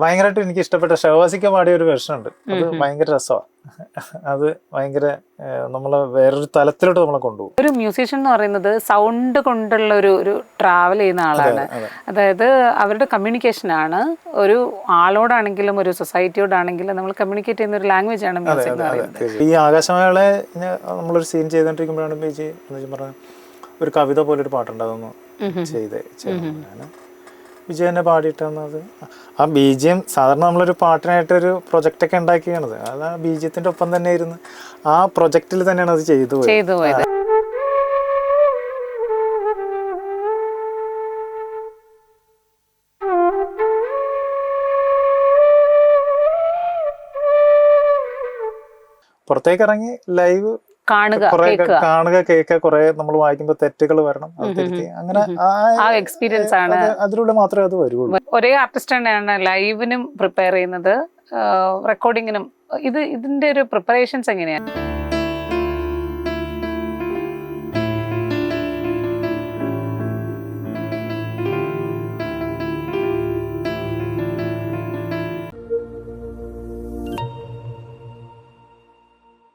ഭയങ്കരമായിട്ട് എനിക്ക് ഇഷ്ടപ്പെട്ട ഷഹവാസിക്ക പാടിയ ഒരു വേർഷൻ ഉണ്ട്. അത് ഭയങ്കര രസമാണ്. അത് ഭയങ്കര നമ്മളെ വേറൊരു തലത്തിലോട്ട് നമ്മളെ കൊണ്ടുപോകും. ഒരു മ്യൂസീഷ്യൻ എന്ന് പറയുന്നത് സൗണ്ട് കൊണ്ടുള്ള ഒരു ട്രാവൽ ചെയ്യുന്ന ആളാണ്. അതായത് അവരുടെ കമ്മ്യൂണിക്കേഷനാണ്. ഒരു ആളോടാണെങ്കിലും ഒരു സൊസൈറ്റിയോടാണെങ്കിലും നമ്മൾ കമ്മ്യൂണിക്കേറ്റ് ചെയ്യുന്ന ഒരു ലാംഗ്വേജ് ആണ് മ്യൂസിക് എന്ന് പറയുന്നത്. ഈ ആകാശമേളെ നമ്മളൊരു സീൻ ചെയ്തോണ്ടിരിക്കുമ്പോഴാണ് ബിജി പറഞ്ഞ ഒരു കവിത പോലെ ഒരു പാട്ടുണ്ട്. അതൊന്ന് ഞാൻ വിജയ് തന്നെ പാടിയിട്ടത്. ആ ബീജിയം സാധാരണ നമ്മളൊരു പാട്ടിനായിട്ടൊരു പ്രൊജക്റ്റൊക്കെ ഉണ്ടാക്കിയാണത്. അത് ആ ബീജിയത്തിൻ്റെ ഒപ്പം തന്നെ ഇരുന്ന് ആ പ്രൊജക്റ്റിൽ തന്നെയാണ് അത് ചെയ്തു പോയത്. കാണുക, കേൾക്കുക, കുറെ നമ്മൾ വായിക്കുമ്പോൾ തെറ്റുകൾ വരണം, അങ്ങനെ എക്സ്പീരിയൻസ് ആണ്. അതിലൂടെ മാത്രമേ അത് വരുള്ളൂ. ഒരേ ആർട്ടിസ്റ്റ് തന്നെയാണ് ലൈവിനും പ്രിപ്പയർ ചെയ്യുന്നത്, റെക്കോർഡിങ്ങിനും. ഇതിന്റെ ഒരു പ്രിപ്പറേഷൻസ് എങ്ങനെയാണ്?